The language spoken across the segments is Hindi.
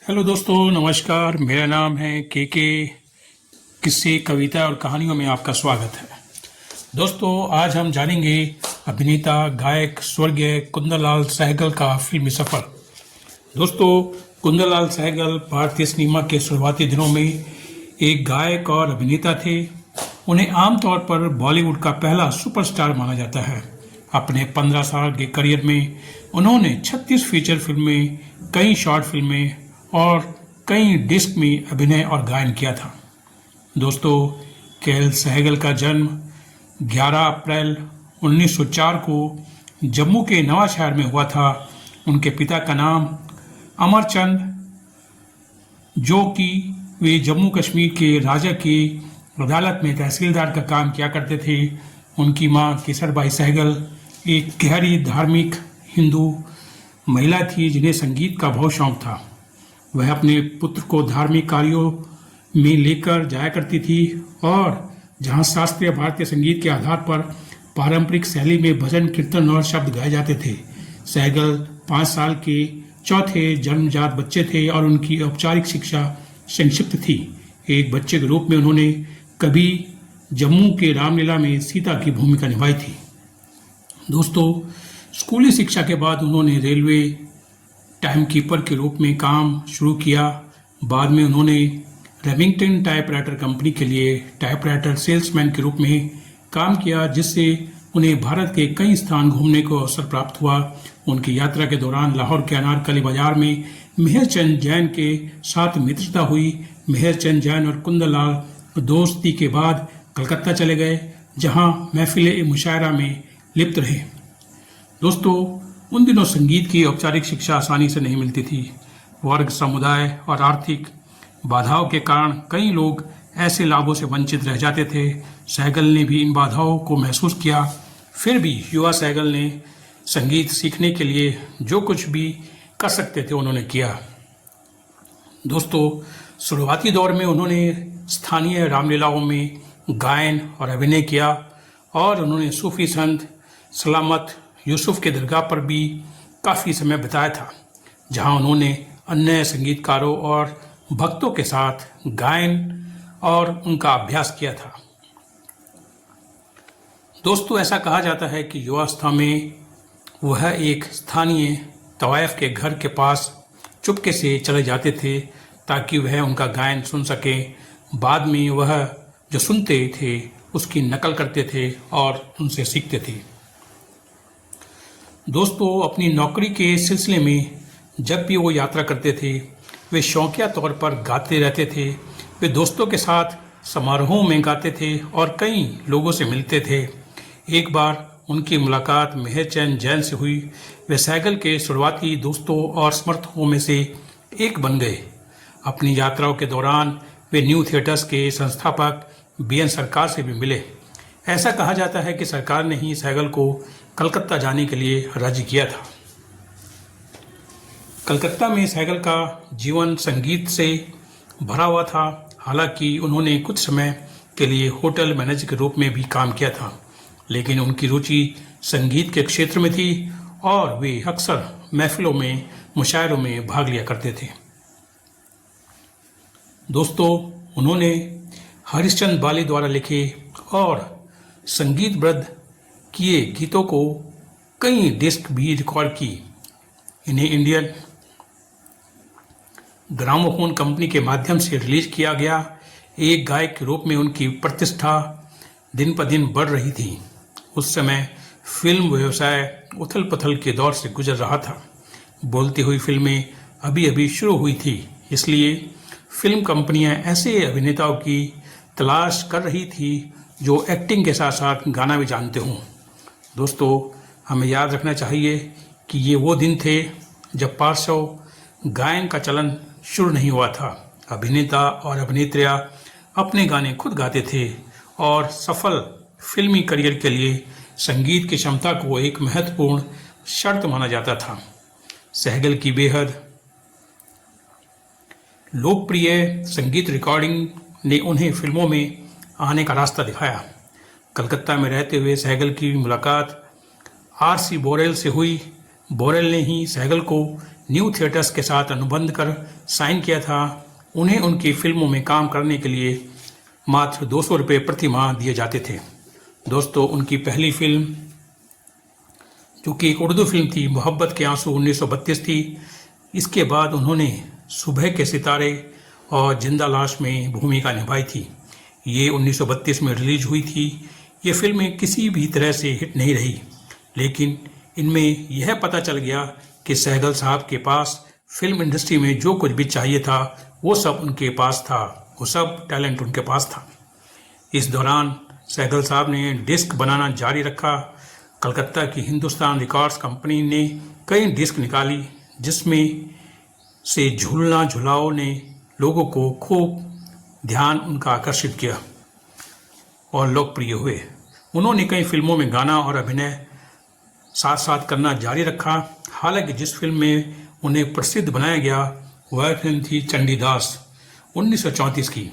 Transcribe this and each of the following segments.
हेलो दोस्तों, नमस्कार। मेरा नाम है के किस्से, कविता और कहानियों में आपका स्वागत है। दोस्तों, आज हम जानेंगे अभिनेता, गायक स्वर्गीय कुंदनलाल सहगल का फिल्मी सफर। दोस्तों, कुंदनलाल सहगल भारतीय सिनेमा के शुरुआती दिनों में एक गायक और अभिनेता थे। उन्हें आमतौर पर बॉलीवुड का पहला सुपरस्टार माना जाता है। अपने 15 साल के करियर में उन्होंने 36 फीचर फिल्में, कई शॉर्ट फिल्में और कई डिस्क में अभिनय और गायन किया था। दोस्तों, के.एल. सहगल का जन्म 11 अप्रैल 1904 को जम्मू के नवांशहर में हुआ था। उनके पिता का नाम अमरचंद, जो कि वे जम्मू कश्मीर के राजा की अदालत में तहसीलदार का काम किया करते थे। उनकी मां केसरबाई सहगल एक गहरी धार्मिक हिंदू महिला थी, जिन्हें संगीत का बहुत शौक था। वह अपने पुत्र को धार्मिक कार्यों में लेकर जाया करती थी और जहां शास्त्रीय भारतीय संगीत के आधार पर पारंपरिक शैली में भजन, कीर्तन और शब्द गाए जाते थे। सहगल 5 साल के चौथे जन्मजात बच्चे थे और उनकी औपचारिक शिक्षा संक्षिप्त थी। एक बच्चे के रूप में उन्होंने कभी जम्मू के रामलीला में सीता की भूमिका निभाई थी। दोस्तों, स्कूली शिक्षा के बाद उन्होंने रेलवे टाइम कीपर के रूप में काम शुरू किया। बाद में उन्होंने रेमिंगटन टाइपराइटर कंपनी के लिए टाइपराइटर सेल्समैन के रूप में काम किया, जिससे उन्हें भारत के कई स्थान घूमने को अवसर प्राप्त हुआ। उनकी यात्रा के दौरान लाहौर के अनारकली बाजार में मेहरचंद जैन के साथ मित्रता हुई। मेहरचंद जैन और कुंदनलाल दोस्ती के बाद कलकत्ता चले गए, जहां महफिल-ए-मुशायरा में लिप्त रहे। दोस्तों, उन दिनों संगीत की औपचारिक शिक्षा आसानी से नहीं मिलती थी। वर्ग, समुदाय और आर्थिक बाधाओं के कारण कई लोग ऐसे लाभों से वंचित रह जाते थे। सहगल ने भी इन बाधाओं को महसूस किया। फिर भी युवा सहगल ने संगीत सीखने के लिए जो कुछ भी कर सकते थे उन्होंने किया। दोस्तों, शुरुआती दौर में उन्होंने स्थानीय रामलीलाओं में गायन और अभिनय किया और उन्होंने सूफी संत सलामत यूसुफ के दरगाह पर भी काफ़ी समय बिताया था, जहां उन्होंने अन्य संगीतकारों और भक्तों के साथ गायन और उनका अभ्यास किया था। दोस्तों, ऐसा कहा जाता है कि युवावस्था में वह एक स्थानीय तवायफ के घर के पास चुपके से चले जाते थे ताकि वह उनका गायन सुन सके। बाद में वह जो सुनते थे उसकी नकल करते थे और उनसे सीखते थे। दोस्तों, अपनी नौकरी के सिलसिले में जब भी वो यात्रा करते थे, वे शौकिया तौर पर गाते रहते थे। वे दोस्तों के साथ समारोहों में गाते थे और कई लोगों से मिलते थे। एक बार उनकी मुलाकात मेहरचंद जैन से हुई। वे सहगल के शुरुआती दोस्तों और समर्थकों में से एक बन गए। अपनी यात्राओं के दौरान वे न्यू थिएटर्स के संस्थापक बी.एन. सरकार से भी मिले। ऐसा कहा जाता है कि सरकार ने ही सहगल को कलकत्ता जाने के लिए राजी किया था। कलकत्ता में सहगल का जीवन संगीत से भरा हुआ था। हालांकि उन्होंने कुछ समय के लिए होटल मैनेजर के रूप में भी काम किया था, लेकिन उनकी रुचि संगीत के क्षेत्र में थी और वे अक्सर महफिलों में, मुशायरों में भाग लिया करते थे। दोस्तों, उन्होंने हरिश्चंद्र बाली द्वारा लिखे और संगीतबद्ध किए गीतों को कई डिस्क भी रिकॉर्ड की। इन्हें इंडियन ग्रामोफोन कंपनी के माध्यम से रिलीज किया गया। एक गायक के रूप में उनकी प्रतिष्ठा दिन पर दिन बढ़ रही थी। उस समय फिल्म व्यवसाय उथल पुथल के दौर से गुजर रहा था। बोलती हुई फिल्में अभी अभी शुरू हुई थी, इसलिए फिल्म कंपनियां ऐसे अभिनेताओं की तलाश कर रही थी जो एक्टिंग के साथ साथ गाना भी जानते हों। दोस्तों, हमें याद रखना चाहिए कि ये वो दिन थे जब पार्श्व गायन का चलन शुरू नहीं हुआ था। अभिनेता और अभिनेत्रियां अपने गाने खुद गाते थे और सफल फिल्मी करियर के लिए संगीत की क्षमता को एक महत्वपूर्ण शर्त माना जाता था। सहगल की बेहद लोकप्रिय संगीत रिकॉर्डिंग ने उन्हें फिल्मों में आने का रास्ता दिखाया। कलकत्ता में रहते हुए सहगल की मुलाकात आर.सी. बोरेल से हुई। बोरेल ने ही सहगल को न्यू थिएटर्स के साथ अनुबंध कर साइन किया था। उन्हें उनकी फिल्मों में काम करने के लिए मात्र 200 रुपये प्रति माह दिए जाते थे। दोस्तों, उनकी पहली फिल्म जो कि एक उर्दू फिल्म थी, मोहब्बत के आंसू 1932 थी। इसके बाद उन्होंने सुबह के सितारे और जिंदा लाश में भूमिका निभाई थी। ये 1932 में रिलीज हुई थी। ये फिल्में किसी भी तरह से हिट नहीं रही, लेकिन इनमें यह पता चल गया कि सहगल साहब के पास फिल्म इंडस्ट्री में जो कुछ भी चाहिए था वो सब उनके पास था, वो सब टैलेंट उनके पास था। इस दौरान सहगल साहब ने डिस्क बनाना जारी रखा। कलकत्ता की हिंदुस्तान रिकॉर्ड्स कंपनी ने कई डिस्क निकाली, जिसमें से झूलना झुलाओ ने लोगों को खूब ध्यान उनका आकर्षित किया और लोकप्रिय हुए। उन्होंने कई फिल्मों में गाना और अभिनय साथ साथ करना जारी रखा। हालांकि जिस फिल्म में उन्हें प्रसिद्ध बनाया गया वह फिल्म थी चंडीदास 1934 की।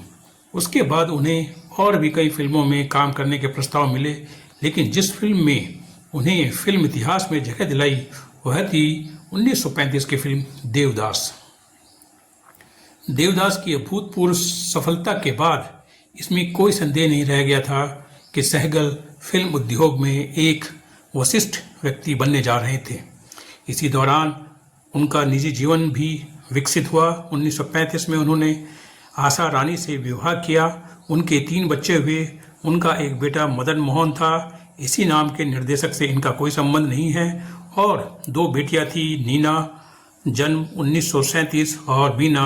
उसके बाद उन्हें और भी कई फिल्मों में काम करने के प्रस्ताव मिले, लेकिन जिस फिल्म में उन्हें फिल्म इतिहास में जगह दिलाई वह थी 1935 की फिल्म देवदास। देवदास की अभूतपूर्व सफलता के बाद इसमें कोई संदेह नहीं रह गया था कि सहगल फिल्म उद्योग में एक वशिष्ठ व्यक्ति बनने जा रहे थे। इसी दौरान उनका निजी जीवन भी विकसित हुआ। 1935 में उन्होंने आशा रानी से विवाह किया। उनके 3 बच्चे हुए। उनका एक बेटा मदन मोहन था। इसी नाम के निर्देशक से इनका कोई संबंध नहीं है। और 2 बेटियां थी, नीना जन्म 1937 और बीना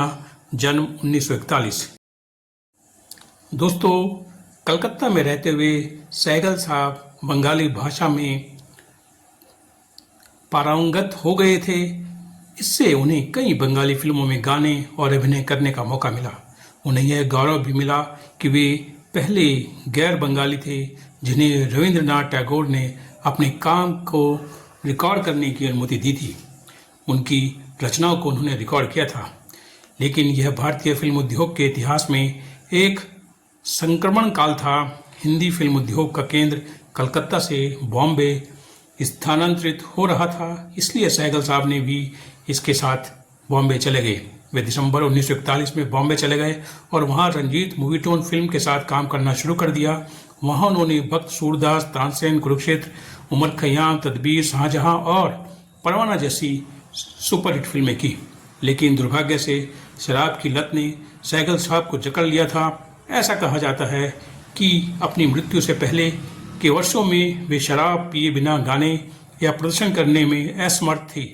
जन्म 1941। दोस्तों, कलकत्ता में रहते हुए सहगल साहब बंगाली भाषा में पारंगत हो गए थे। इससे उन्हें कई बंगाली फिल्मों में गाने और अभिनय करने का मौका मिला। उन्हें यह गौरव भी मिला कि वे पहले गैर बंगाली थे जिन्हें रविंद्रनाथ टैगोर ने अपने काम को रिकॉर्ड करने की अनुमति दी थी। उनकी रचनाओं को उन्होंने रिकॉर्ड किया था। लेकिन यह भारतीय फिल्म उद्योग के इतिहास में एक संक्रमण काल था। हिंदी फिल्म उद्योग का केंद्र कलकत्ता से बॉम्बे स्थानांतरित हो रहा था, इसलिए सहगल साहब ने भी इसके साथ बॉम्बे चले गए। वे दिसंबर 1941 में बॉम्बे चले गए और वहां रंजीत मूवीटोन फिल्म के साथ काम करना शुरू कर दिया। वहां उन्होंने भक्त सूरदास, तानसेन, कुरुक्षेत्र, उमर खैयाम, तदबीर, शाहजहां और परवाना जैसी सुपरहिट फिल्में की। लेकिन दुर्भाग्य से शराब की लत ने सहगल साहब को जकड़ लिया था। ऐसा कहा जाता है कि अपनी मृत्यु से पहले के वर्षों में वे शराब पिए बिना गाने या प्रदर्शन करने में असमर्थ थे।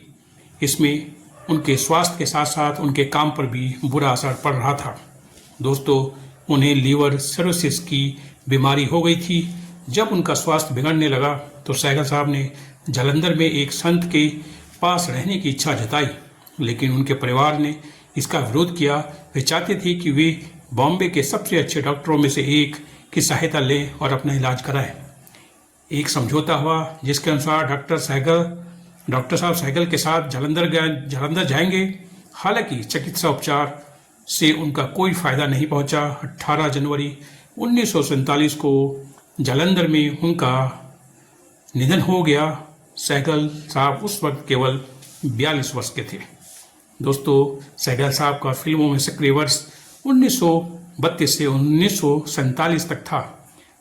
इसमें उनके स्वास्थ्य के साथ साथ उनके काम पर भी बुरा असर पड़ रहा था। दोस्तों, उन्हें लीवर सिरोसिस की बीमारी हो गई थी। जब उनका स्वास्थ्य बिगड़ने लगा तो सहगल साहब ने जालंधर में एक संत के पास रहने की इच्छा जताई, लेकिन उनके परिवार ने इसका विरोध किया। वे चाहते थे कि वे बॉम्बे के सबसे अच्छे डॉक्टरों में से एक की सहायता लें और अपना इलाज कराएं। एक समझौता हुआ जिसके अनुसार डॉक्टर साहब सहगल के साथ जालंधर जाएंगे। हालांकि चिकित्सा उपचार से उनका कोई फायदा नहीं पहुंचा। 18 जनवरी 1947 को जालंधर में उनका निधन हो गया। सहगल साहब उस वक्त केवल 42 वर्ष के थे। दोस्तों, सहगल साहब का फिल्मों में सक्रिय वर्ष 1932 से 1947 तक था।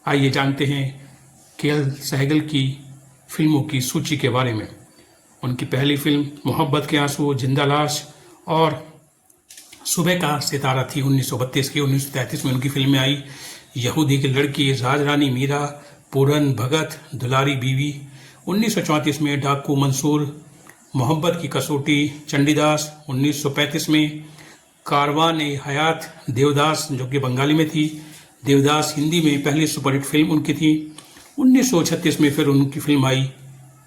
आइए जानते हैं केएल सहगल की फिल्मों की सूची के बारे में। उनकी पहली फिल्म मोहब्बत के आंसू, जिंदा लाश और सुबह का सितारा थी 1932 की। 1933 में उनकी फिल्में आई यहूदी की लड़की, राजरानी मीरा, पूरन भगत, दुलारी बीवी। 1934 में डाकू मंसूर, मोहब्बत की कसौटी, चंडीदास। 1935 में कारवान ए हयात, देवदास जो कि बंगाली में थी। देवदास हिंदी में पहली सुपरहिट फिल्म उनकी थी। 1936 में फिर उनकी फिल्म आई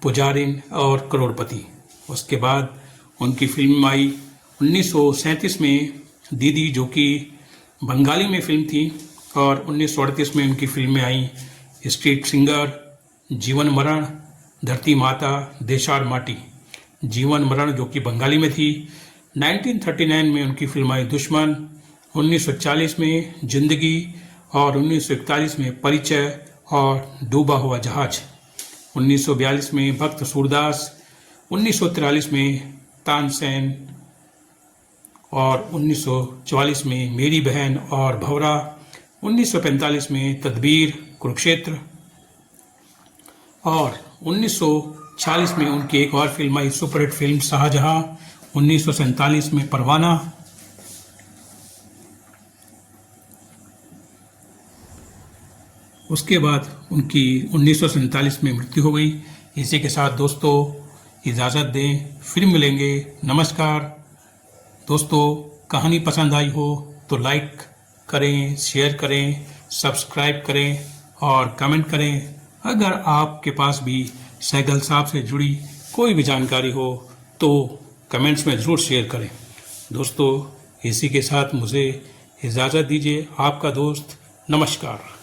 पुजारिन और करोड़पति। उसके बाद उनकी फिल्म आई 1937 में दीदी जो कि बंगाली में फिल्म थी। और 1938 में उनकी फिल्में आई स्ट्रीट सिंगर, जीवन मरण, धरती माता, देशार माटी। जीवन मरण जो कि बंगाली में थी। 1939 में उनकी फिल्म आई दुश्मन। 1940 में जिंदगी और 1941 में परिचय और डूबा हुआ जहाज। 1942 में भक्त सूरदास। 1943 में तानसेन, और 1944 में मेरी बहन और भंवरा, 1945 में तदबीर कुरुक्षेत्र, और 1946 में उनकी एक और फिल्म आई सुपरहिट फिल्म शाहजहां, 1947 में परवाना, उसके बाद उनकी 1947 में मृत्यु हो गई। इसी के साथ दोस्तों इजाज़त दें, फिर मिलेंगे। नमस्कार दोस्तों, कहानी पसंद आई हो तो लाइक करें, शेयर करें, सब्सक्राइब करें और कमेंट करें। अगर आपके पास भी सहगल साहब से जुड़ी कोई भी जानकारी हो तो कमेंट्स में ज़रूर शेयर करें। दोस्तों इसी के साथ मुझे इजाज़त दीजिए। आपका दोस्त, नमस्कार।